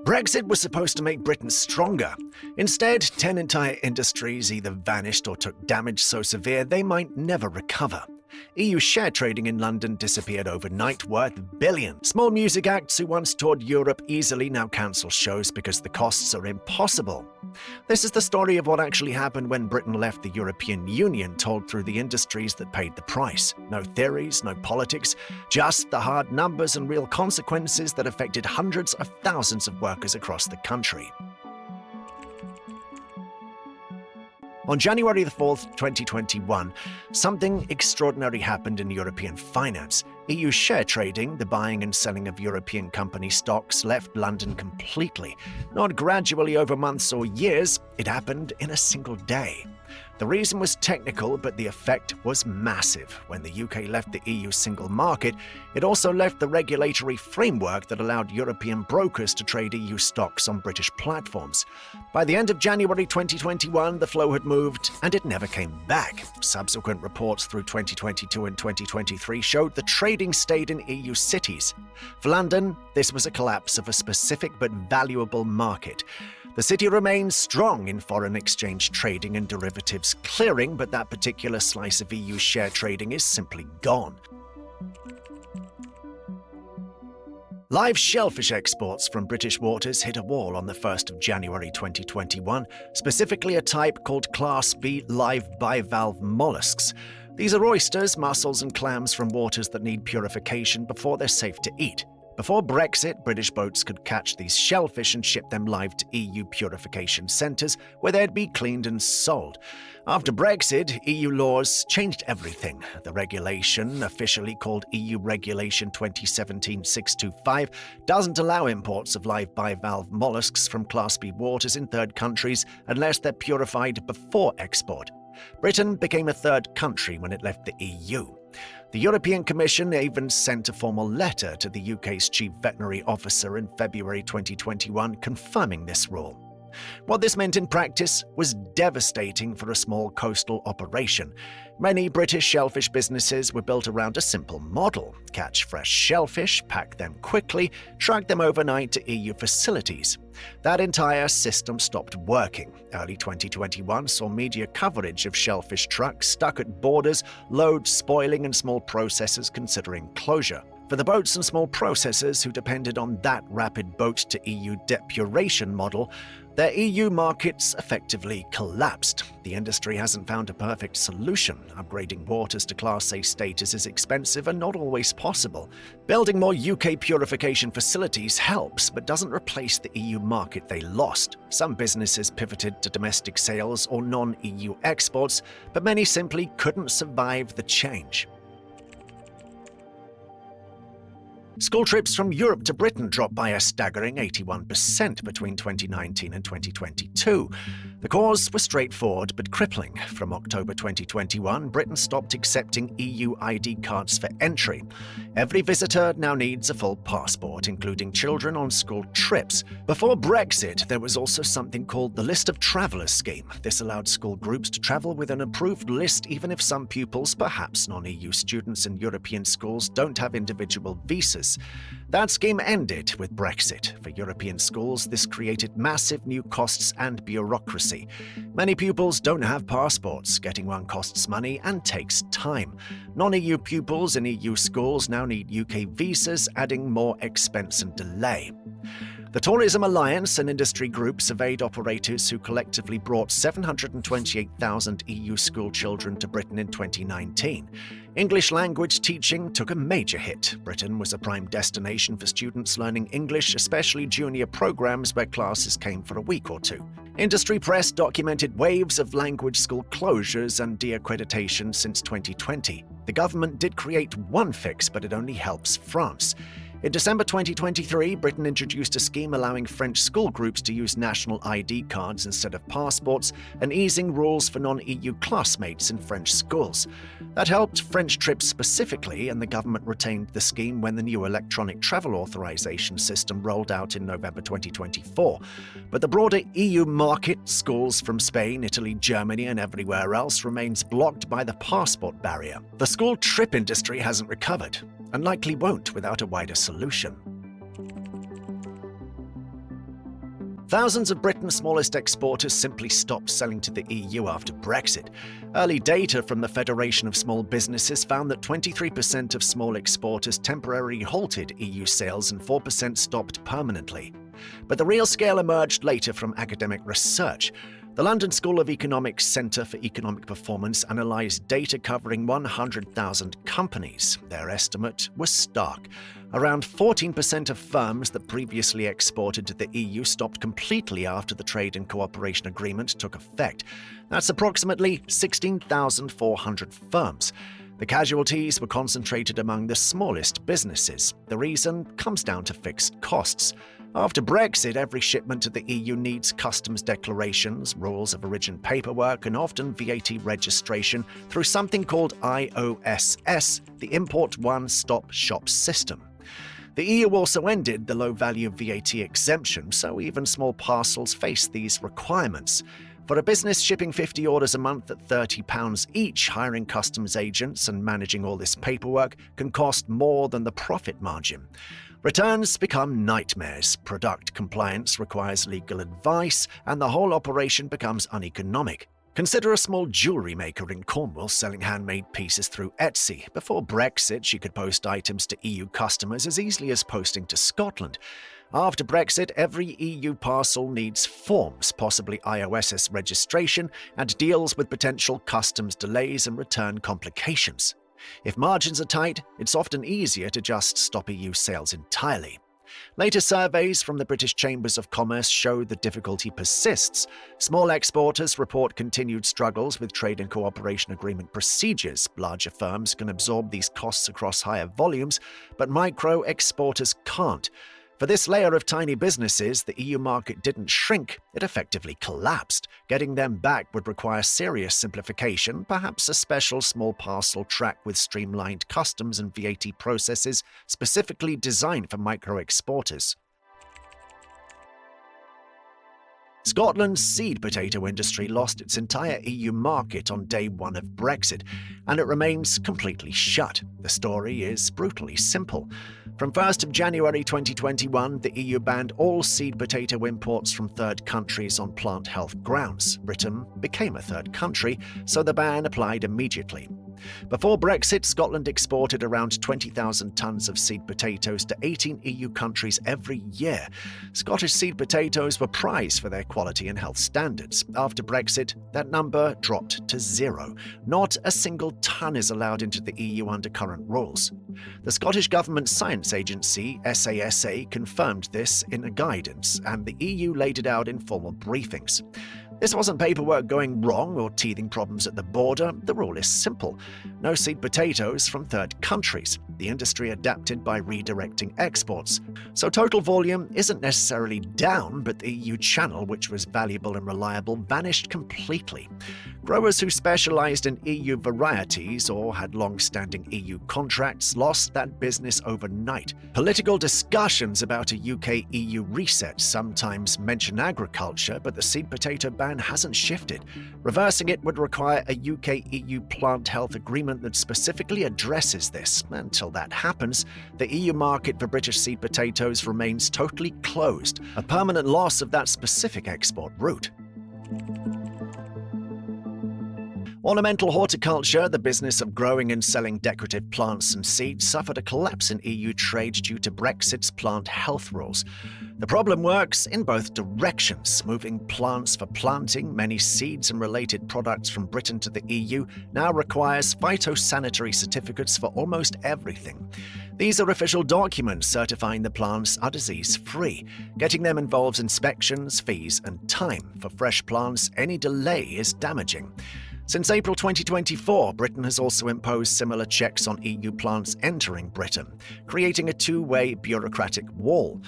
Brexit was supposed to make Britain stronger. Instead, 10 entire industries either vanished or took damage so severe they might never recover. EU share trading in London disappeared overnight, worth billions. Small music acts who once toured Europe easily now cancel shows because the costs are impossible. This is the story of what actually happened when Britain left the European Union, told through the industries that paid the price. No theories, no politics, just the hard numbers and real consequences that affected hundreds of thousands of workers across the country. On January 4th, 2021, something extraordinary happened in European finance. EU share trading, the buying and selling of European company stocks, left London completely. Not gradually over months or years, it happened in a single day. The reason was technical, but the effect was massive. When the UK left the EU single market, it also left the regulatory framework that allowed European brokers to trade EU stocks on British platforms. By the end of January 2021, the flow had moved, and it never came back. Subsequent reports through 2022 and 2023 showed the trading stayed in EU cities. For London, this was a collapse of a specific but valuable market. The city remains strong in foreign exchange trading and derivatives clearing, but that particular slice of EU share trading is simply gone. Live shellfish exports from British waters hit a wall on the 1st of January 2021, specifically a type called Class B live bivalve mollusks. These are oysters, mussels, and clams from waters that need purification before they're safe to eat. Before Brexit, British boats could catch these shellfish and ship them live to EU purification centres, where they'd be cleaned and sold. After Brexit, EU laws changed everything. The regulation, officially called EU Regulation 2017-625, doesn't allow imports of live bivalve mollusks from Class B waters in third countries unless they're purified before export. Britain became a third country when it left the EU. The European Commission even sent a formal letter to the UK's Chief Veterinary Officer in February 2021 confirming this rule. What this meant in practice was devastating for a small coastal operation. Many British shellfish businesses were built around a simple model: catch fresh shellfish, pack them quickly, truck them overnight to EU facilities. That entire system stopped working. Early 2021 saw media coverage of shellfish trucks stuck at borders, loads spoiling, and small processors considering closure. For the boats and small processors who depended on that rapid boat-to-EU depuration model, their EU markets effectively collapsed. The industry hasn't found a perfect solution. Upgrading waters to Class A status is expensive and not always possible. Building more UK purification facilities helps, but doesn't replace the EU market they lost. Some businesses pivoted to domestic sales or non-EU exports, but many simply couldn't survive the change. School trips from Europe to Britain dropped by a staggering 81% between 2019 and 2022. The cause was straightforward but crippling. From October 2021, Britain stopped accepting EU ID cards for entry. Every visitor now needs a full passport, including children on school trips. Before Brexit, there was also something called the List of Travellers scheme. This allowed school groups to travel with an approved list even if some pupils, perhaps non-EU students in European schools, don't have individual visas. That scheme ended with Brexit. For European schools, this created massive new costs and bureaucracy. Many pupils don't have passports. Getting one costs money and takes time. Non-EU pupils in EU schools now need UK visas, adding more expense and delay. The Tourism Alliance, an industry group, surveyed operators who collectively brought 728,000 EU school children to Britain in 2019. English language teaching took a major hit. Britain was a prime destination for students learning English, especially junior programs where classes came for a week or two. Industry press documented waves of language school closures and de-accreditation since 2020. The government did create one fix, but it only helps France. In December 2023, Britain introduced a scheme allowing French school groups to use national ID cards instead of passports and easing rules for non-EU classmates in French schools. That helped French trips specifically, and the government retained the scheme when the new electronic travel authorization system rolled out in November 2024. But the broader EU market, schools from Spain, Italy, Germany, and everywhere else, remains blocked by the passport barrier. The school trip industry hasn't recovered, and likely won't without a wider solution. Thousands of Britain's smallest exporters simply stopped selling to the EU after Brexit. Early data from the Federation of Small Businesses found that 23% of small exporters temporarily halted EU sales and 4% stopped permanently. But the real scale emerged later from academic research. The London School of Economics Centre for Economic Performance analysed data covering 100,000 companies. Their estimate was stark. Around 14% of firms that previously exported to the EU stopped completely after the Trade and Cooperation Agreement took effect. That's approximately 16,400 firms. The casualties were concentrated among the smallest businesses. The reason comes down to fixed costs. After Brexit, every shipment to the EU needs customs declarations, rules of origin paperwork, and often VAT registration through something called IOSS, the Import One-Stop Shop system. The EU also ended the low-value VAT exemption, so even small parcels face these requirements. For a business shipping 50 orders a month at £30 each, hiring customs agents and managing all this paperwork can cost more than the profit margin. Returns become nightmares, product compliance requires legal advice, and the whole operation becomes uneconomic. Consider a small jewellery maker in Cornwall selling handmade pieces through Etsy. Before Brexit, she could post items to EU customers as easily as posting to Scotland. After Brexit, every EU parcel needs forms, possibly IOSS registration, and deals with potential customs delays and return complications. If margins are tight, it's often easier to just stop EU sales entirely. Later surveys from the British Chambers of Commerce show the difficulty persists. Small exporters report continued struggles with Trade and Cooperation Agreement procedures. Larger firms can absorb these costs across higher volumes, but micro exporters can't. For this layer of tiny businesses, the EU market didn't shrink, it effectively collapsed. Getting them back would require serious simplification, perhaps a special small parcel track with streamlined customs and VAT processes specifically designed for micro-exporters. Scotland's seed potato industry lost its entire EU market on day one of Brexit, and it remains completely shut. The story is brutally simple. From 1st of January 2021, the EU banned all seed potato imports from third countries on plant health grounds. Britain became a third country, so the ban applied immediately. Before Brexit, Scotland exported around 20,000 tonnes of seed potatoes to 18 EU countries every year. Scottish seed potatoes were prized for their quality and health standards. After Brexit, that number dropped to zero. Not a single tonne is allowed into the EU under current rules. The Scottish Government Science Agency, SASA, confirmed this in a guidance, and the EU laid it out in formal briefings. This wasn't paperwork going wrong or teething problems at the border. The rule is simple. No seed potatoes from third countries. The industry adapted by redirecting exports. So total volume isn't necessarily down, but the EU channel, which was valuable and reliable, vanished completely. Growers who specialized in EU varieties or had long-standing EU contracts lost that business overnight. Political discussions about a UK-EU reset sometimes mention agriculture, but the seed potato ban hasn't shifted. Reversing it would require a UK-EU plant health agreement that specifically addresses this. Until that happens, the EU market for British seed potatoes remains totally closed, a permanent loss of that specific export route. Ornamental horticulture, the business of growing and selling decorative plants and seeds, suffered a collapse in EU trade due to Brexit's plant health rules. The problem works in both directions. Moving plants for planting, many seeds and related products from Britain to the EU now requires phytosanitary certificates for almost everything. These are official documents certifying the plants are disease-free. Getting them involves inspections, fees, and time. For fresh plants, any delay is damaging. Since April 2024, Britain has also imposed similar checks on EU plants entering Britain, creating a two-way bureaucratic wall.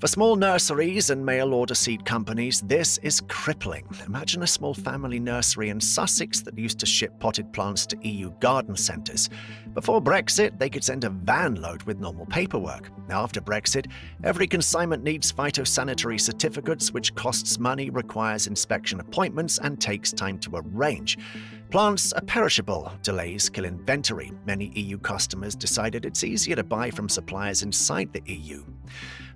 For small nurseries and mail-order seed companies, this is crippling. Imagine a small family nursery in Sussex that used to ship potted plants to EU garden centres. Before Brexit, they could send a van load with normal paperwork. After Brexit, every consignment needs phytosanitary certificates, which costs money, requires inspection appointments, and takes time to arrange. Plants are perishable. Delays kill inventory. Many EU customers decided it's easier to buy from suppliers inside the EU.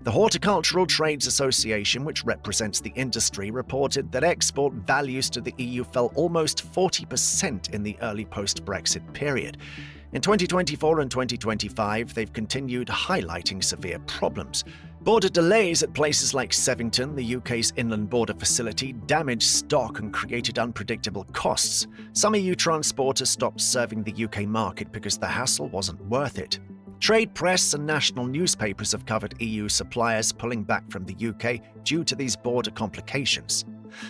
The Horticultural Trades Association, which represents the industry, reported that export values to the EU fell almost 40% in the early post-Brexit period. In 2024 and 2025, they've continued highlighting severe problems. Border delays at places like Sevington, the UK's inland border facility, damaged stock and created unpredictable costs. Some EU transporters stopped serving the UK market because the hassle wasn't worth it. Trade press and national newspapers have covered EU suppliers pulling back from the UK due to these border complications.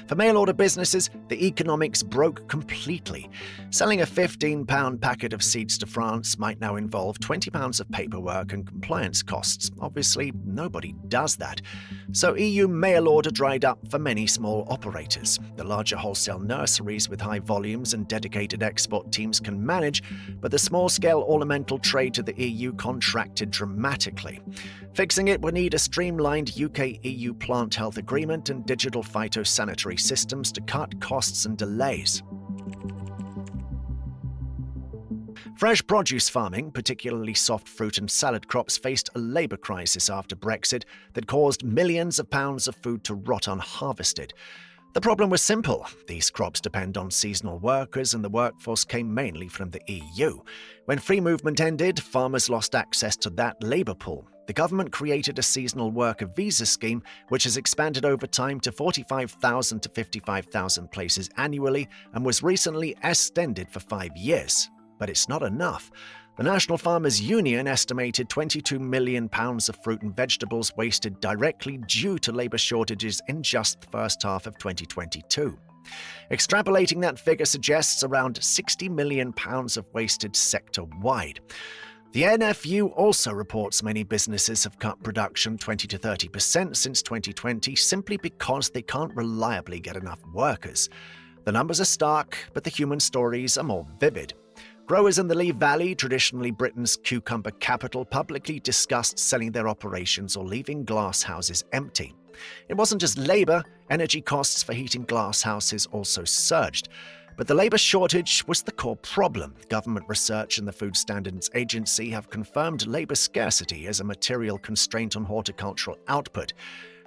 For mail-order businesses, the economics broke completely. Selling a £15 packet of seeds to France might now involve £20 of paperwork and compliance costs. Obviously, nobody does that. So EU mail-order dried up for many small operators. The larger wholesale nurseries with high volumes and dedicated export teams can manage, but the small-scale ornamental trade to the EU contracted dramatically. Fixing it would need a streamlined UK-EU plant health agreement and digital phytosanitary systems to cut costs and delays. Fresh produce farming, particularly soft fruit and salad crops, faced a labour crisis after Brexit that caused millions of pounds of food to rot unharvested. The problem was simple. These crops depend on seasonal workers, and the workforce came mainly from the EU. When free movement ended, farmers lost access to that labour pool. The government created a seasonal worker visa scheme, which has expanded over time to 45,000 to 55,000 places annually and was recently extended for 5 years. But it's not enough. The National Farmers Union estimated £22 million of fruit and vegetables wasted directly due to labour shortages in just the first half of 2022. Extrapolating that figure suggests around £60 million of wasted sector-wide. The NFU also reports many businesses have cut production 20 to 30% since 2020 simply because they can't reliably get enough workers. The numbers are stark, but the human stories are more vivid. Growers in the Lee Valley, traditionally Britain's cucumber capital, publicly discussed selling their operations or leaving glass houses empty. It wasn't just labour, energy costs for heating glass houses also surged. But the labour shortage was the core problem. Government research and the Food Standards Agency have confirmed labour scarcity as a material constraint on horticultural output.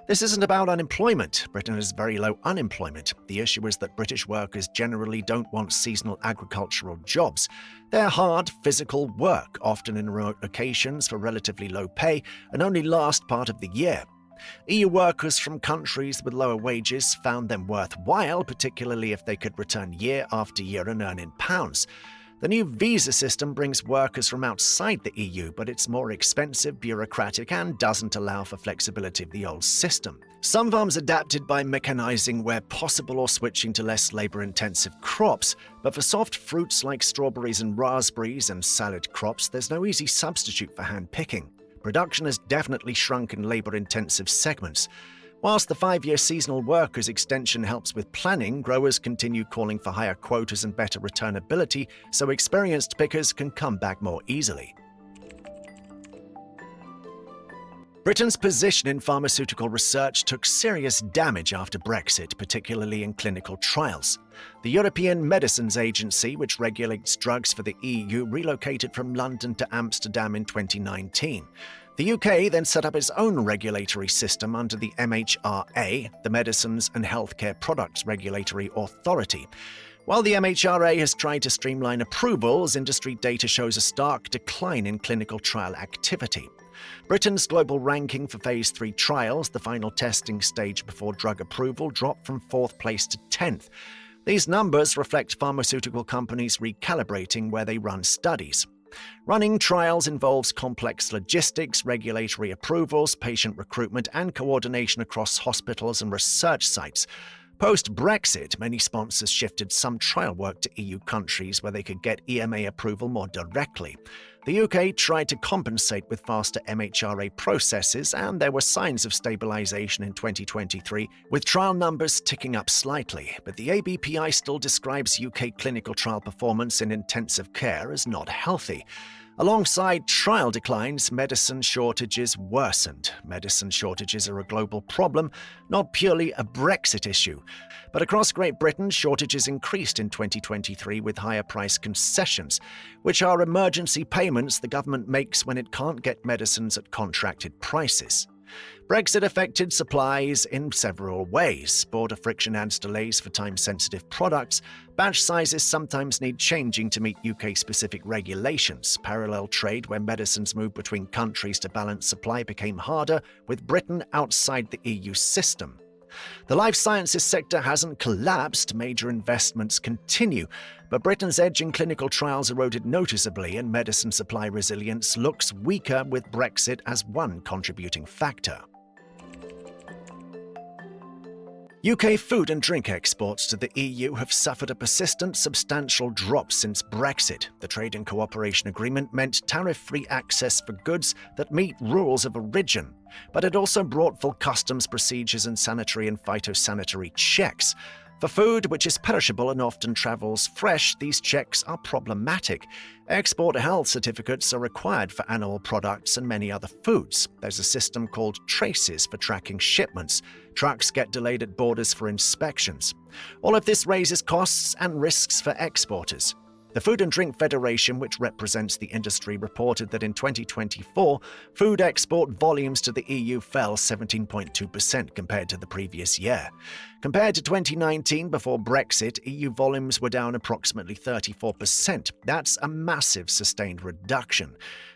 This isn't about unemployment. Britain has very low unemployment. The issue is that British workers generally don't want seasonal agricultural jobs. They're hard, physical work, often in remote locations for relatively low pay, and only last part of the year. EU workers from countries with lower wages found them worthwhile, particularly if they could return year after year and earn in pounds. The new visa system brings workers from outside the EU, but it's more expensive, bureaucratic, and doesn't allow for flexibility of the old system. Some farms adapted by mechanizing where possible or switching to less labor-intensive crops, but for soft fruits like strawberries and raspberries and salad crops, there's no easy substitute for hand-picking. Production has definitely shrunk in labor-intensive segments. Whilst the 5-year seasonal workers extension helps with planning, growers continue calling for higher quotas and better returnability so experienced pickers can come back more easily. Britain's position in pharmaceutical research took serious damage after Brexit, particularly in clinical trials. The European Medicines Agency, which regulates drugs for the EU, relocated from London to Amsterdam in 2019. The UK then set up its own regulatory system under the MHRA, the Medicines and Healthcare Products Regulatory Authority. While the MHRA has tried to streamline approvals, industry data shows a stark decline in clinical trial activity. Britain's global ranking for Phase 3 trials, the final testing stage before drug approval, dropped from 4th place to 10th. These numbers reflect pharmaceutical companies recalibrating where they run studies. Running trials involves complex logistics, regulatory approvals, patient recruitment, and coordination across hospitals and research sites. Post-Brexit, many sponsors shifted some trial work to EU countries where they could get EMA approval more directly. The UK tried to compensate with faster MHRA processes, and there were signs of stabilisation in 2023, with trial numbers ticking up slightly, but the ABPI still describes UK clinical trial performance in intensive care as not healthy. Alongside trial declines, medicine shortages worsened. Medicine shortages are a global problem, not purely a Brexit issue. But across Great Britain, shortages increased in 2023 with higher price concessions, which are emergency payments the government makes when it can't get medicines at contracted prices. Brexit affected supplies in several ways. Border friction adds delays for time-sensitive products. Batch sizes sometimes need changing to meet UK-specific regulations. Parallel trade where medicines move between countries to balance supply became harder, with Britain outside the EU system. The life sciences sector hasn't collapsed, major investments continue, but Britain's edge in clinical trials eroded noticeably and medicine supply resilience looks weaker with Brexit as one contributing factor. UK food and drink exports to the EU have suffered a persistent, substantial drop since Brexit. The Trade and Cooperation Agreement meant tariff-free access for goods that meet rules of origin, but it also brought full customs procedures and sanitary and phytosanitary checks. For food, which is perishable and often travels fresh, these checks are problematic. Export health certificates are required for animal products and many other foods. There's a system called Traces for tracking shipments. Trucks get delayed at borders for inspections. All of this raises costs and risks for exporters. The Food and Drink Federation, which represents the industry, reported that in 2024, food export volumes to the EU fell 17.2% compared to the previous year. Compared to 2019, before Brexit, EU volumes were down approximately 34%. That's a massive sustained reduction.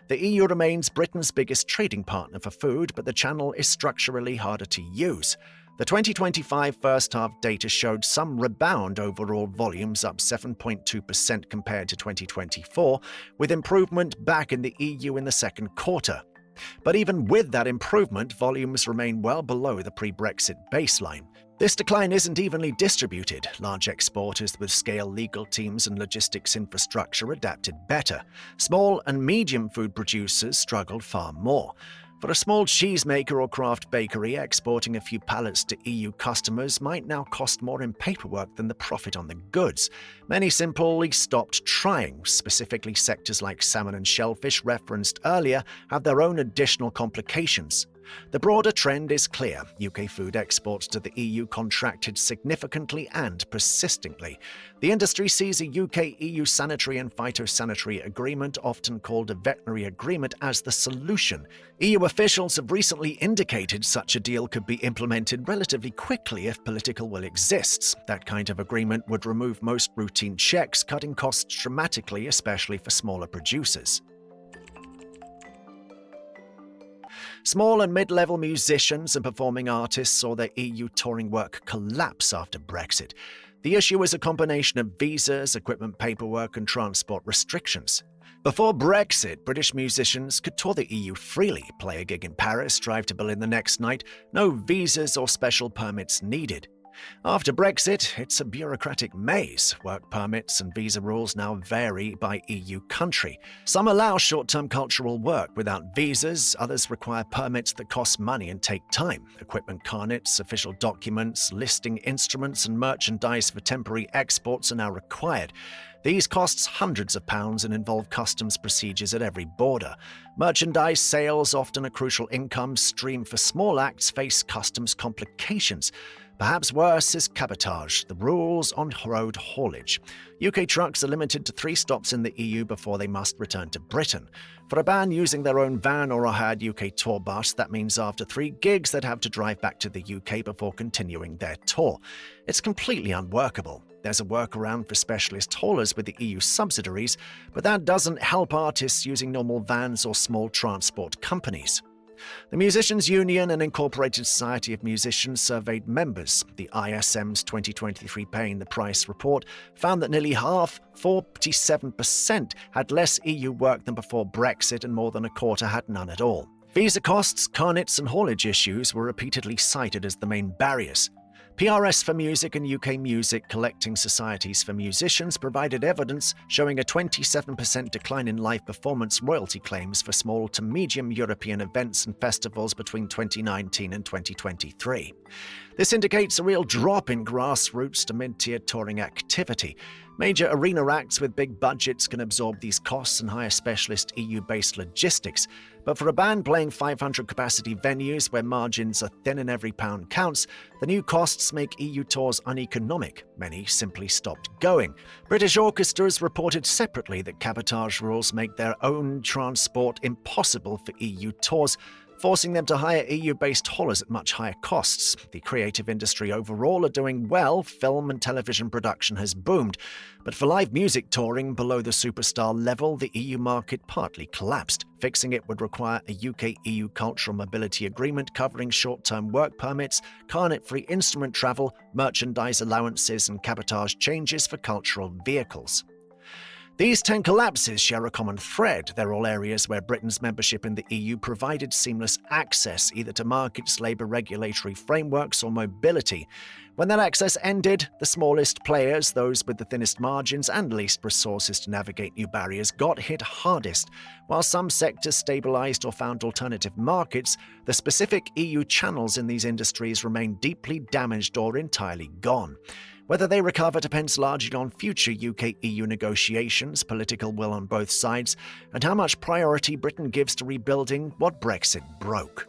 The EU remains Britain's biggest trading partner for food, but the channel is structurally harder to use. The 2025 first-half data showed some rebound, overall volumes up 7.2% compared to 2024, with improvement back in the EU in the second quarter. But even with that improvement, volumes remain well below the pre-Brexit baseline. This decline isn't evenly distributed. Large exporters with scale legal teams and logistics infrastructure adapted better. Small and medium food producers struggled far more. For a small cheesemaker or craft bakery, exporting a few pallets to EU customers might now cost more in paperwork than the profit on the goods. Many simply stopped trying. Specifically, sectors like salmon and shellfish referenced earlier have their own additional complications. The broader trend is clear. UK food exports to the EU contracted significantly and persistently. The industry sees a UK-EU sanitary and phytosanitary agreement, often called a veterinary agreement, as the solution. EU officials have recently indicated such a deal could be implemented relatively quickly if political will exists. That kind of agreement would remove most routine checks, cutting costs dramatically, especially for smaller producers. Small and mid-level musicians and performing artists saw their EU touring work collapse after Brexit. The issue is a combination of visas, equipment paperwork, and transport restrictions. Before Brexit, British musicians could tour the EU freely, play a gig in Paris, drive to Berlin the next night, no visas or special permits needed. After Brexit, it's a bureaucratic maze. Work permits and visa rules now vary by EU country. Some allow short-term cultural work without visas, others require permits that cost money and take time. Equipment carnets, official documents, listing instruments, and merchandise for temporary exports are now required. These cost hundreds of pounds and involve customs procedures at every border. Merchandise sales, often a crucial income stream for small acts, face customs complications. Perhaps worse is cabotage, the rules on road haulage. UK trucks are limited to 3 stops in the EU before they must return to Britain. For a band using their own van or a hired UK tour bus, that means after 3 gigs they'd have to drive back to the UK before continuing their tour. It's completely unworkable. There's a workaround for specialist haulers with the EU subsidiaries, but that doesn't help artists using normal vans or small transport companies. The Musicians' Union and Incorporated Society of Musicians surveyed members. The ISM's 2023 Paying the Price report found that nearly half, 47%, had less EU work than before Brexit, and more than a quarter had none at all. Visa costs, carnets, and haulage issues were repeatedly cited as the main barriers. PRS for Music and UK Music Collecting Societies for Musicians provided evidence showing a 27% decline in live performance royalty claims for small to medium European events and festivals between 2019 and 2023. This indicates a real drop in grassroots to mid-tier touring activity. Major arena acts with big budgets can absorb these costs and hire specialist EU-based logistics, but for a band playing 500-capacity venues where margins are thin and every pound counts, the new costs make EU tours uneconomic. Many simply stopped going. British orchestras reported separately that cabotage rules make their own transport impossible for EU tours, forcing them to hire EU-based haulers at much higher costs. The creative industry overall are doing well. Film and television production has boomed. But for live music touring below the superstar level, the EU market partly collapsed. Fixing it would require a UK-EU cultural mobility agreement covering short-term work permits, carnet-free instrument travel, merchandise allowances, and cabotage changes for cultural vehicles. These 10 collapses share a common thread. They're all areas where Britain's membership in the EU provided seamless access, either to markets, labour regulatory frameworks, or mobility. When that access ended, the smallest players, those with the thinnest margins and least resources to navigate new barriers, got hit hardest. While some sectors stabilised or found alternative markets, the specific EU channels in these industries remain deeply damaged or entirely gone. Whether they recover depends largely on future UK-EU negotiations, political will on both sides, and how much priority Britain gives to rebuilding what Brexit broke.